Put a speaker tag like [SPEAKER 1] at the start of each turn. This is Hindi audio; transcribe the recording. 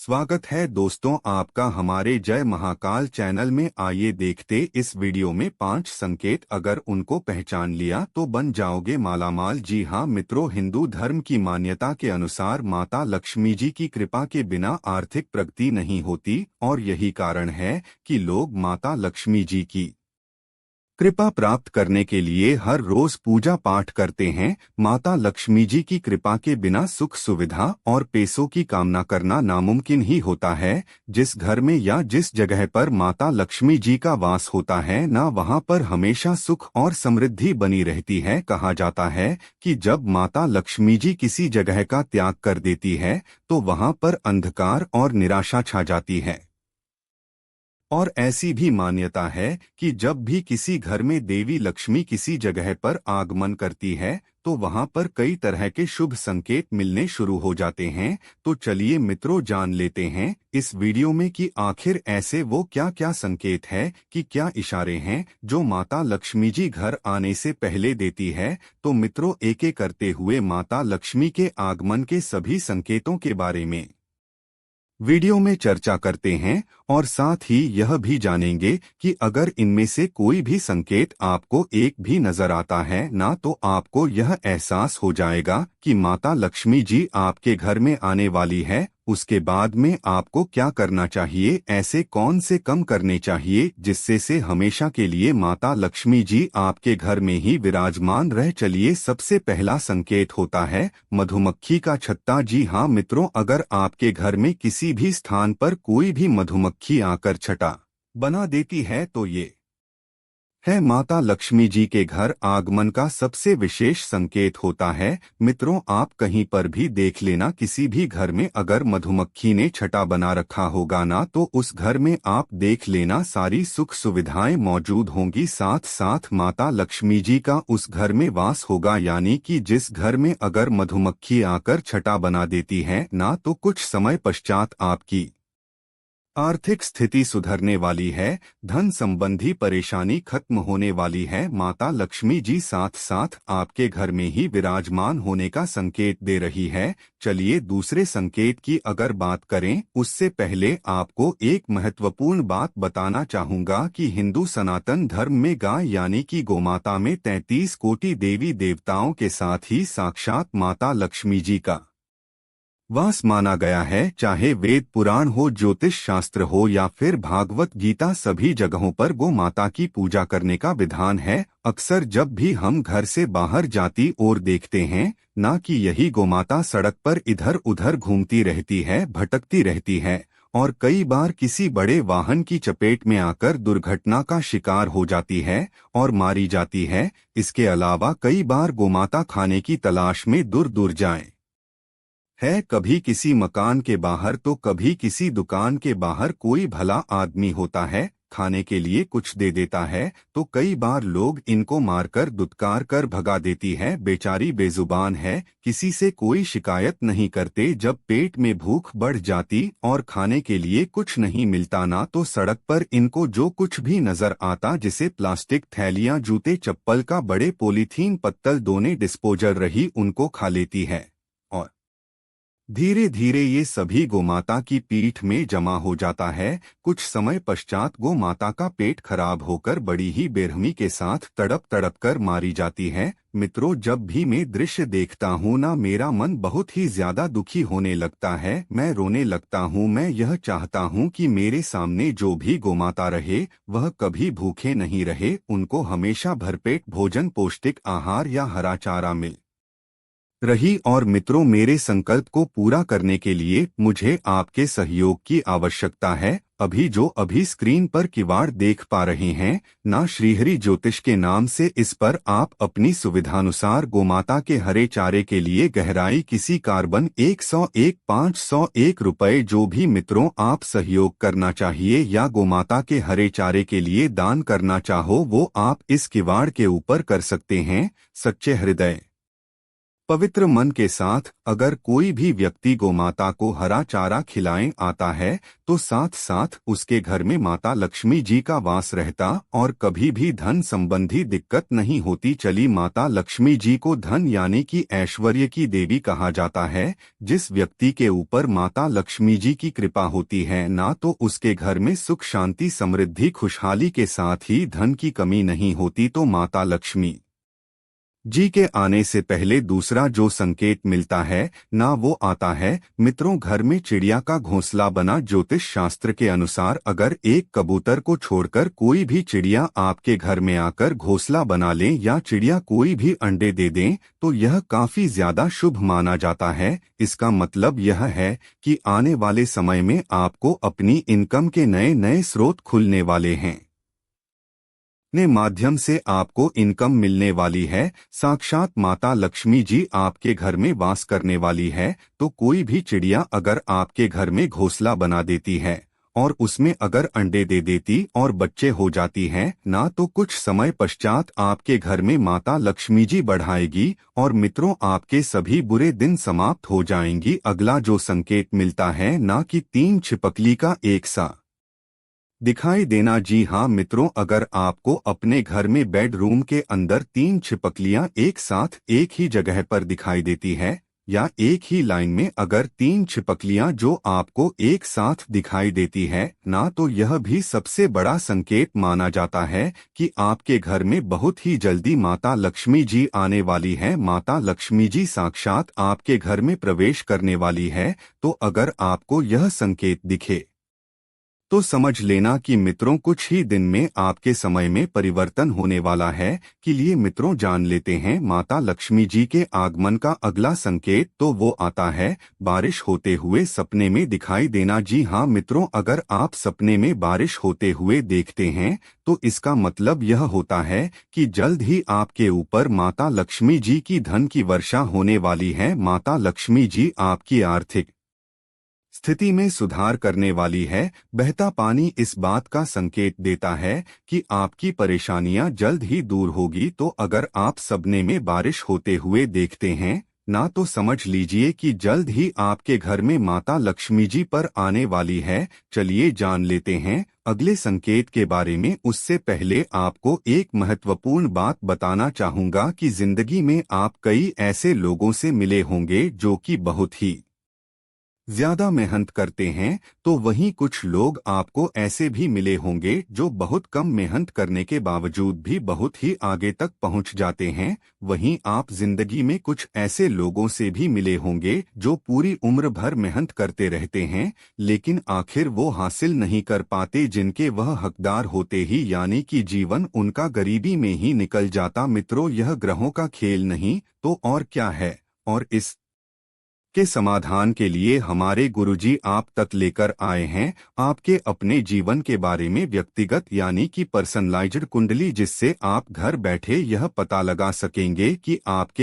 [SPEAKER 1] स्वागत है दोस्तों आपका हमारे जय महाकाल चैनल में। आइए देखते इस वीडियो में 5 संकेत, अगर उनको पहचान लिया तो बन जाओगे मालामाल। जी हाँ मित्रों, हिंदू धर्म की मान्यता के अनुसार माता लक्ष्मी जी की कृपा के बिना आर्थिक प्रगति नहीं होती और यही कारण है कि लोग माता लक्ष्मी जी की कृपा प्राप्त करने के लिए हर रोज पूजा पाठ करते हैं। माता लक्ष्मी जी की कृपा के बिना सुख सुविधा और पैसों की कामना करना नामुमकिन ही होता है। जिस घर में या जिस जगह पर माता लक्ष्मी जी का वास होता है ना, वहाँ पर हमेशा सुख और समृद्धि बनी रहती है। कहा जाता है कि जब माता लक्ष्मी जी किसी जगह का त्याग कर देती है तो वहाँ पर अंधकार और निराशा छा जाती है। और ऐसी भी मान्यता है कि जब भी किसी घर में देवी लक्ष्मी किसी जगह पर आगमन करती है तो वहां पर कई तरह के शुभ संकेत मिलने शुरू हो जाते हैं। तो चलिए मित्रों, जान लेते हैं इस वीडियो में कि आखिर ऐसे वो क्या क्या संकेत है, कि क्या इशारे हैं जो माता लक्ष्मी जी घर आने से पहले देती है। तो मित्रों, एक एक करते हुए माता लक्ष्मी के आगमन के सभी संकेतों के बारे में वीडियो में चर्चा करते हैं और साथ ही यह भी जानेंगे कि अगर इनमें से कोई भी संकेत आपको एक भी नजर आता है ना, तो आपको यह एहसास हो जाएगा कि माता लक्ष्मी जी आपके घर में आने वाली है। उसके बाद में आपको क्या करना चाहिए, ऐसे कौन से कम करने चाहिए जिससे से हमेशा के लिए माता लक्ष्मी जी आपके घर में ही विराजमान रह। चलिए, सबसे पहला संकेत होता है मधुमक्खी का छत्ता। जी हाँ मित्रों, अगर आपके घर में किसी भी स्थान पर कोई भी मधुमक्खी आकर छटा बना देती है तो ये है माता लक्ष्मी जी के घर आगमन का सबसे विशेष संकेत होता है। मित्रों, आप कहीं पर भी देख लेना, किसी भी घर में अगर मधुमक्खी ने छटा बना रखा होगा ना, तो उस घर में आप देख लेना सारी सुख सुविधाएं मौजूद होंगी, साथ साथ माता लक्ष्मी जी का उस घर में वास होगा। यानी कि जिस घर में अगर मधुमक्खी आकर छटा बना देती है ना, तो कुछ समय पश्चात आपकी आर्थिक स्थिति सुधरने वाली है, धन संबंधी परेशानी खत्म होने वाली है। माता लक्ष्मी जी साथ साथ आपके घर में ही विराजमान होने का संकेत दे रही है। चलिए, दूसरे संकेत की अगर बात करें उससे पहले आपको एक महत्वपूर्ण बात बताना चाहूंगा कि हिंदू सनातन धर्म में गाय यानी कि गोमाता में 33 कोटि देवी देवताओं के साथ ही साक्षात माता लक्ष्मी जी का वास माना गया है। चाहे वेद पुराण हो, ज्योतिष शास्त्र हो या फिर भागवत गीता, सभी जगहों पर गो माता की पूजा करने का विधान है। अक्सर जब भी हम घर से बाहर जाती और देखते हैं ना, कि यही गोमाता सड़क पर इधर उधर घूमती रहती है, भटकती रहती है और कई बार किसी बड़े वाहन की चपेट में आकर दुर्घटना का शिकार हो जाती है और मारी जाती है। इसके अलावा कई बार गोमाता खाने की तलाश में दूर दूर जाए है, कभी किसी मकान के बाहर तो कभी किसी दुकान के बाहर कोई भला आदमी होता है, खाने के लिए कुछ दे देता है तो कई बार लोग इनको मारकर दुत्कार कर भगा देती है। बेचारी बेजुबान है, किसी से कोई शिकायत नहीं करते। जब पेट में भूख बढ़ जाती और खाने के लिए कुछ नहीं मिलता ना, तो सड़क पर इनको जो कुछ भी नजर आता, जिसे प्लास्टिक थैलियां, जूते चप्पल का बड़े पॉलीथीन पत्तल दोने डिस्पोजल रही, उनको खा लेती है और धीरे धीरे ये सभी गोमाता की पीठ में जमा हो जाता है। कुछ समय पश्चात गोमाता का पेट खराब होकर बड़ी ही बेरहमी के साथ तड़प तड़प कर मारी जाती है। मित्रों, जब भी मैं दृश्य देखता हूँ ना, मेरा मन बहुत ही ज्यादा दुखी होने लगता है, मैं रोने लगता हूँ। मैं यह चाहता हूँ कि मेरे सामने जो भी गोमाता रहे वह कभी भूखे नहीं रहे, उनको हमेशा भरपेट भोजन, पौष्टिक आहार या हरा चारा मिल रही। और मित्रों, मेरे संकल्प को पूरा करने के लिए मुझे आपके सहयोग की आवश्यकता है। अभी स्क्रीन पर किवाड़ देख पा रहे हैं ना, श्रीहरि ज्योतिष के नाम से, इस पर आप अपनी सुविधानुसार गोमाता के हरे चारे के लिए गहराई किसी कार्बन 101 501 रुपए, जो भी मित्रों आप सहयोग करना चाहिए या गोमाता के हरे चारे के लिए दान करना चाहो, वो आप इस किवाड़ के ऊपर कर सकते हैं। सच्चे हृदय पवित्र मन के साथ अगर कोई भी व्यक्ति गोमाता को हरा चारा खिलाएं आता है तो साथ साथ उसके घर में माता लक्ष्मी जी का वास रहता और कभी भी धन संबंधी दिक्कत नहीं होती। चली माता लक्ष्मी जी को धन यानी कि ऐश्वर्य की देवी कहा जाता है। जिस व्यक्ति के ऊपर माता लक्ष्मी जी की कृपा होती है ना तो उसके घर में सुख शांति समृद्धि खुशहाली के साथ ही धन की कमी नहीं होती। तो माता लक्ष्मी जी के आने से पहले दूसरा जो संकेत मिलता है ना वो आता है मित्रों घर में चिड़िया का घोंसला बना। ज्योतिष शास्त्र के अनुसार अगर एक कबूतर को छोड़कर कोई भी चिड़िया आपके घर में आकर घोंसला बना ले या चिड़िया कोई भी अंडे दे दें तो यह काफी ज्यादा शुभ माना जाता है। इसका मतलब यह है कि आने वाले समय में आपको अपनी इनकम के नए नए स्रोत खुलने वाले हैं, ने माध्यम से आपको इनकम मिलने वाली है। साक्षात माता लक्ष्मी जी आपके घर में वास करने वाली है। तो कोई भी चिड़िया अगर आपके घर में घोंसला बना देती है और उसमें अगर अंडे दे देती और बच्चे हो जाती हैं ना तो कुछ समय पश्चात आपके घर में माता लक्ष्मी जी बढ़ाएगी और मित्रों आपके सभी बुरे दिन समाप्त हो जाएंगी। अगला जो संकेत मिलता है ना कि 3 छिपकली का एक सा दिखाई देना। जी हाँ मित्रों, अगर आपको अपने घर में बेडरूम के अंदर 3 छिपकलियां एक साथ एक ही जगह पर दिखाई देती है या एक ही लाइन में अगर 3 छिपकलियां जो आपको एक साथ दिखाई देती है ना तो यह भी सबसे बड़ा संकेत माना जाता है कि आपके घर में बहुत ही जल्दी माता लक्ष्मी जी आने वाली है। माता लक्ष्मी जी साक्षात आपके घर में प्रवेश करने वाली है। तो अगर आपको यह संकेत दिखे तो समझ लेना कि मित्रों कुछ ही दिन में आपके समय में परिवर्तन होने वाला है। कि लिए मित्रों जान लेते हैं माता लक्ष्मी जी के आगमन का अगला संकेत। तो वो आता है बारिश होते हुए सपने में दिखाई देना। जी हाँ मित्रों, अगर आप सपने में बारिश होते हुए देखते हैं तो इसका मतलब यह होता है कि जल्द ही आपके ऊपर माता लक्ष्मी जी की धन की वर्षा होने वाली है। माता लक्ष्मी जी आपकी आर्थिक स्थिति में सुधार करने वाली है। बहता पानी इस बात का संकेत देता है कि आपकी परेशानियां जल्द ही दूर होगी। तो अगर आप सपने में बारिश होते हुए देखते हैं ना तो समझ लीजिए कि जल्द ही आपके घर में माता लक्ष्मी जी पर आने वाली है। चलिए जान लेते हैं अगले संकेत के बारे में। उससे पहले आपको एक महत्वपूर्ण बात बताना चाहूंगा कि जिंदगी में आप कई ऐसे लोगों से मिले होंगे जो कि बहुत ही ज्यादा मेहनत करते हैं। तो वहीं कुछ लोग आपको ऐसे भी मिले होंगे जो बहुत कम मेहनत करने के बावजूद भी बहुत ही आगे तक पहुंच जाते हैं। वहीं आप जिंदगी में कुछ ऐसे लोगों से भी मिले होंगे जो पूरी उम्र भर मेहनत करते रहते हैं लेकिन आखिर वो हासिल नहीं कर पाते जिनके वह हकदार होते ही, यानी कि जीवन उनका गरीबी में ही निकल जाता। मित्रों यह ग्रहों का खेल नहीं तो और क्या है। और इस के समाधान के लिए हमारे गुरुजी आप तक लेकर आए हैं आपके अपने जीवन के बारे में व्यक्तिगत यानी कि पर्सनलाइज्ड कुंडली, जिससे आप घर बैठे यह पता लगा सकेंगे कि आपके